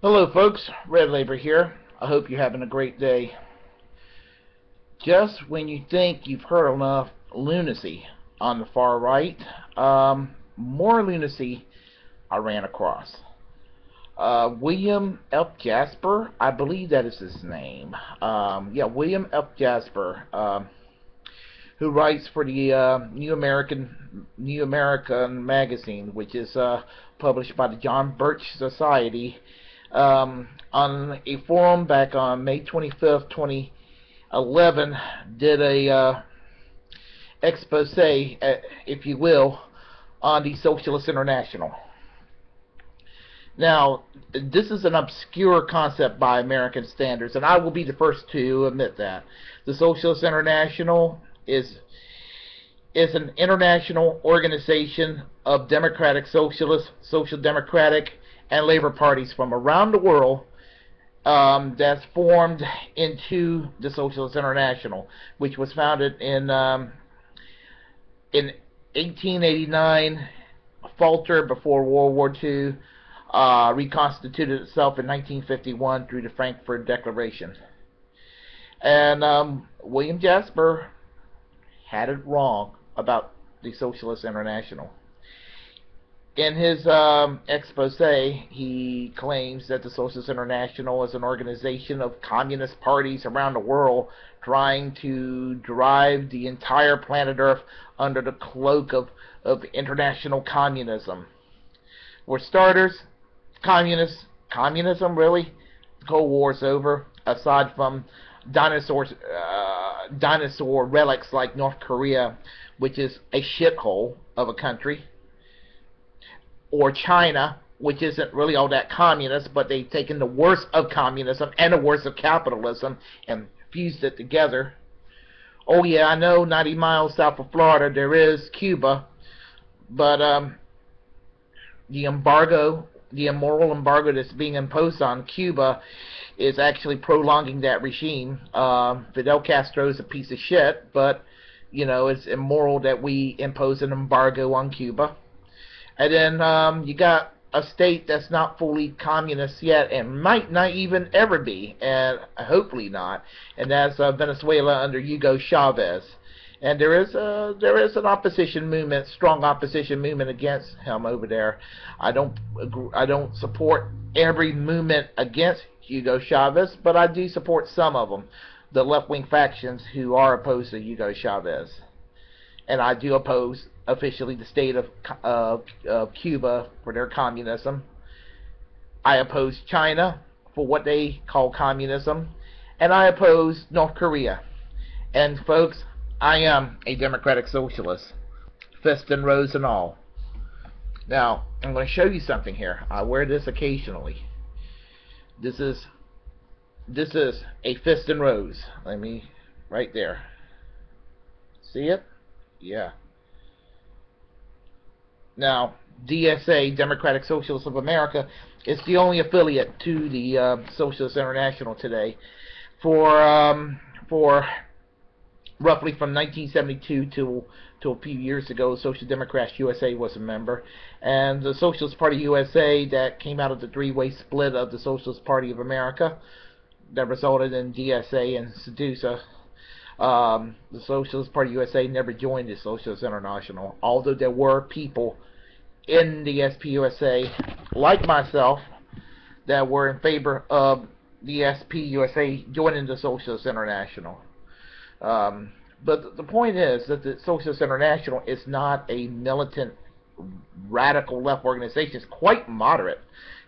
Hello folks, Red Labor here. I hope you're having a great day. Just when you think you've heard enough lunacy on the far right, more lunacy I ran across. William F. Jasper, I believe that is his name. William F. Jasper, who writes for the New American magazine, which is published by the John Birch Society. On a forum back on May 25th, 2011, did a expose, if you will, on the Socialist International. Now, this is an obscure concept by American standards, and I will be the first to admit that. The Socialist International is an international organization of democratic socialists, social democratic, and labor parties from around the world that's formed into the Socialist International, which was founded in 1889, faltered before World War II, reconstituted itself in 1951 through the Frankfurt Declaration. And William Jasper had it wrong about the Socialist International. In his expose, he claims that the Socialist International is an organization of communist parties around the world trying to drive the entire planet Earth under the cloak of international communism. For starters, communism really? The Cold War's over, aside from dinosaur relics like North Korea, which is a shithole of a country, or China, which isn't really all that communist, but they've taken the worst of communism and the worst of capitalism and fused it together. Oh yeah, I know 90 miles south of Florida there is Cuba, but the immoral embargo that's being imposed on Cuba is actually prolonging that regime. Fidel Castro is a piece of shit, but you know, it's immoral that we impose an embargo on Cuba. And then you got a state that's not fully communist yet and might not even ever be, and hopefully not, and that's Venezuela under Hugo Chavez. And there is an opposition movement, strong opposition movement against him over there. I don't support every movement against Hugo Chavez, but I do support some of them, the left-wing factions who are opposed to Hugo Chavez. And I do oppose officially the state of Cuba for their communism. I oppose China for what they call communism, and I oppose North Korea. And folks, I am a democratic socialist, fist and rose and all. Now, I'm going to show you something here. I wear this occasionally. This is a fist and rose. Let me, right there. See it? Yeah. Now, DSA, Democratic Socialists of America, is the only affiliate to the Socialist International today. For roughly from 1972 to a few years ago, Social Democrats USA was a member, and the Socialist Party USA, that came out of the three-way split of the Socialist Party of America that resulted in DSA and SEDUSA. The Socialist Party USA never joined the Socialist International, although there were people in the SPUSA, like myself, that were in favor of the SPUSA joining the Socialist International. But the point is that the Socialist International is not a militant, radical left organization. It's quite moderate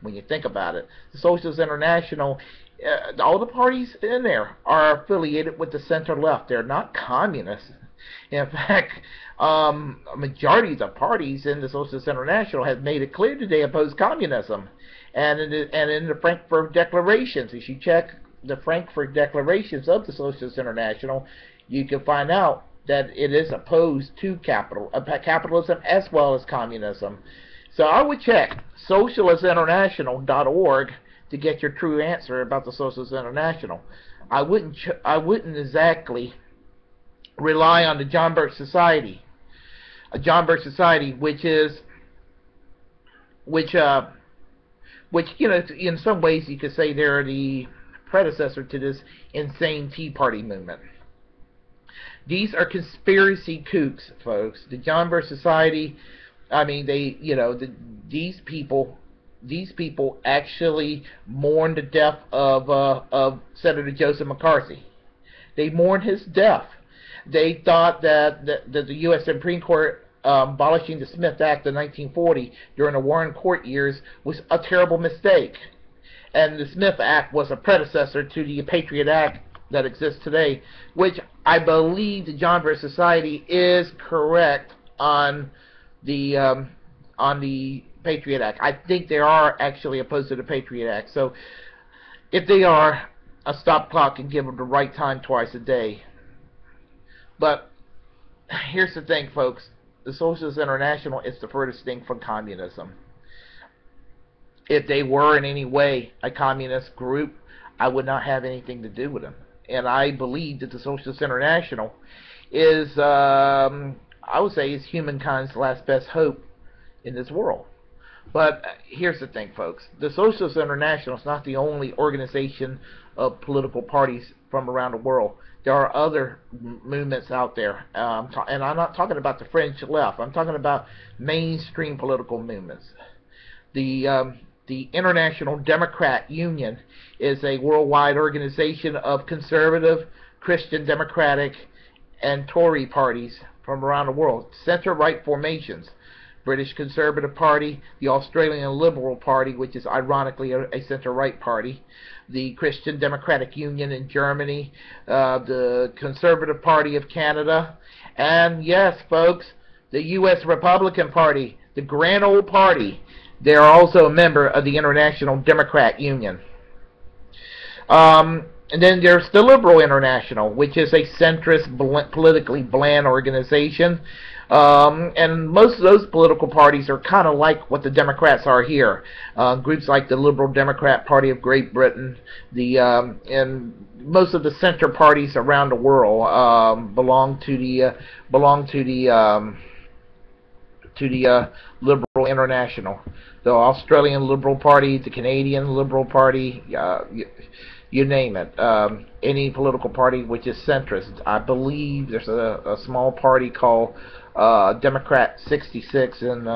when you think about it. The Socialist International, all the parties in there are affiliated with the center left. They're not communists. In fact, a majority of the parties in the Socialist International have made it clear that they oppose communism. And in the Frankfurt Declarations, if you check the Frankfurt Declarations of the Socialist International, you can find out that it is opposed to capitalism as well as communism. So I would check socialistinternational.org to get your true answer about the Socialist International. I wouldn't exactly rely on the John Birch Society, which which, in some ways you could say they're the predecessor to this insane Tea Party movement. These are conspiracy kooks, folks. The John Birch Society, I mean, these people actually mourned the death of Senator Joseph McCarthy. They mourned his death. They thought that the U.S. Supreme Court abolishing the Smith Act of 1940 during the Warren Court years was a terrible mistake. And the Smith Act was a predecessor to the Patriot Act that exists today, which I believe the John Birch Society is correct on the Patriot Act. I think they are actually opposed to the Patriot Act. So if they are, a stop clock and give them the right time twice a day. But here's the thing, folks. The Socialist International is the furthest thing from communism. If they were in any way a communist group, I would not have anything to do with them. And I believe that the Socialist International is, I would say, is humankind's last best hope in this world. But here's the thing, folks. The Socialist International is not the only organization of political parties from around the world. There are other movements out there. And I'm not talking about the fringe left. I'm talking about mainstream political movements. The International Democrat Union is a worldwide organization of conservative, Christian Democratic, and Tory parties from around the world. Center-right formations. British Conservative Party, the Australian Liberal Party, which is ironically a center-right party, the Christian Democratic Union in Germany, the Conservative Party of Canada, and yes, folks, the U.S. Republican Party, the grand old party. They are also a member of the International Democrat Union. And then there's the Liberal International, which is a centrist, politically bland organization. And most of those political parties are kind of like what the Democrats are here. Groups like the Liberal Democrat Party of Great Britain, and most of the center parties around the world belong to the Liberal International. The Australian Liberal Party, the Canadian Liberal Party, you name it. Any political party which is centrist. I believe there's a small party called Democrat 66 in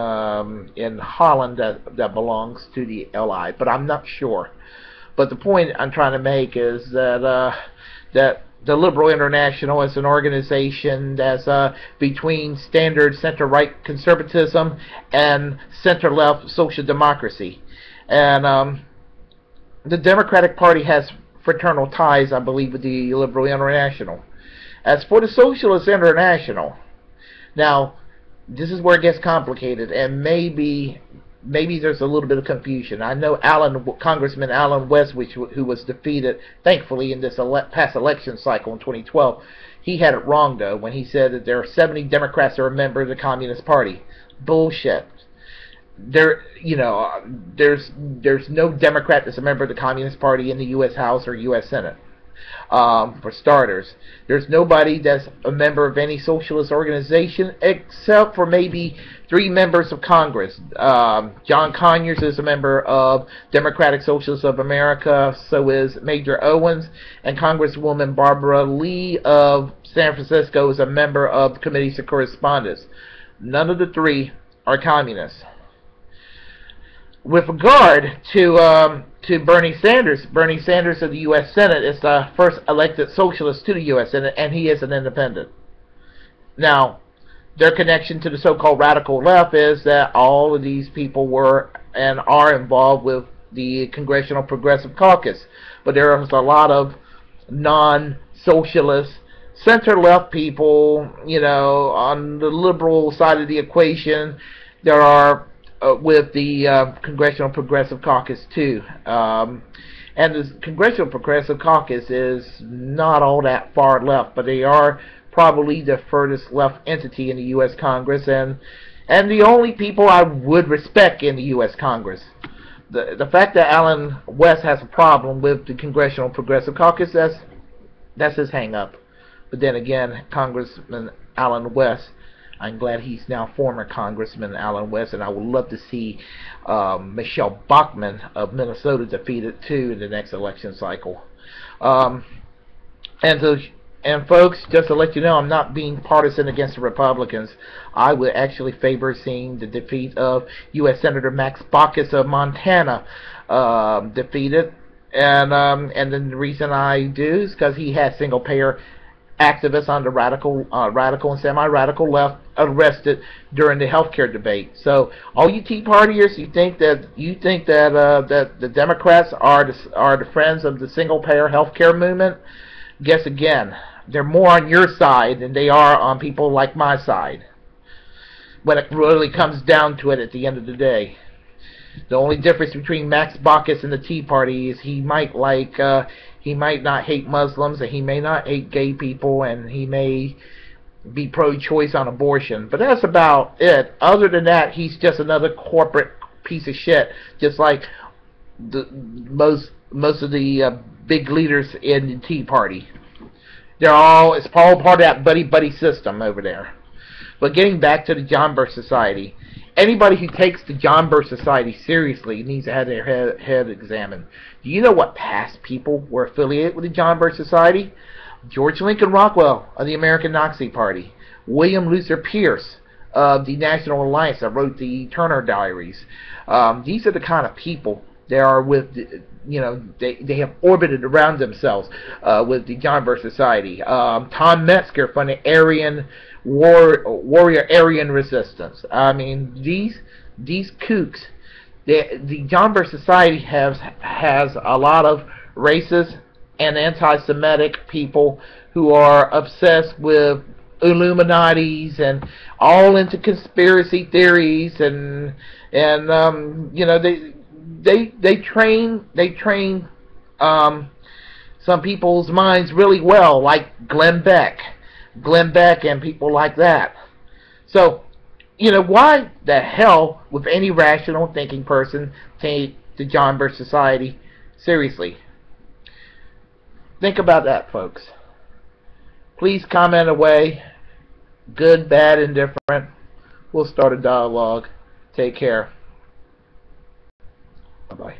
Holland that belongs to the LI, but I'm not sure. But the point I'm trying to make is that that the Liberal International is an organization that's between standard center-right conservatism and center-left social democracy. And the Democratic Party has fraternal ties, I believe, with the Liberal International. As for the Socialist International, now, this is where it gets complicated, and maybe there's a little bit of confusion. I know Congressman Alan West, who was defeated, thankfully, in this past election cycle in 2012, he had it wrong, though, when he said that there are 70 Democrats that are members of the Communist Party. Bullshit. There's no Democrat that's a member of the Communist Party in the U.S. House or U.S. Senate. For starters, there's nobody that's a member of any socialist organization except for maybe 3 members of Congress. John Conyers is a member of Democratic Socialists of America, so is Major Owens, and Congresswoman Barbara Lee of San Francisco is a member of the Committees of Correspondence. None of the 3 are communists. With regard to Bernie Sanders of the U.S. Senate is the first elected socialist to the U.S. Senate, and he is an independent. Now, their connection to the so-called radical left is that all of these people were and are involved with the Congressional Progressive Caucus, but there is a lot of non-socialist center-left people, on the liberal side of the equation. There are with the Congressional Progressive Caucus too, and the Congressional Progressive Caucus is not all that far left, but they are probably the furthest left entity in the U.S. Congress, and the only people I would respect in the U.S. Congress. The fact that Alan West has a problem with the Congressional Progressive Caucus, that's his hang-up. But then again, Congressman Alan West I'm glad he's now former Congressman Alan West, and I would love to see Michelle Bachmann of Minnesota defeated too in the next election cycle. And folks, just to let you know, I'm not being partisan against the Republicans. I would actually favor seeing the defeat of U.S. Senator Max Baucus of Montana defeated. And then the reason I do is because he had single-payer activists on the radical and semi-radical left arrested during the healthcare debate. So, all you Tea Partiers, you think that that the Democrats are the friends of the single-payer healthcare movement? Guess again, they're more on your side than they are on people like my side, when it really comes down to it at the end of the day. The only difference between Max Baucus and the Tea Party is he might not hate Muslims, and he may not hate gay people, and he may be pro-choice on abortion. But that's about it. Other than that, he's just another corporate piece of shit, just like most of the big leaders in the Tea Party. It's all part of that buddy system over there. But getting back to the John Birch Society, anybody who takes the John Birch Society seriously needs to have their head examined. Do you know what past people were affiliated with the John Birch Society? George Lincoln Rockwell of the American Nazi Party, William Luther Pierce of the National Alliance that wrote the Turner Diaries. These are the kind of people that are with, they have orbited around themselves with the John Birch Society. Tom Metzger from the Aryan warrior Aryan resistance. I mean, these kooks. The John Birch Society has a lot of racist and anti-Semitic people who are obsessed with Illuminatis and all into conspiracy theories, and they train some people's minds really well, like Glenn Beck and people like that. So, why the hell would any rational thinking person take the John Birch Society seriously? Think about that, folks. Please comment away. Good, bad, indifferent. We'll start a dialogue. Take care. Bye-bye.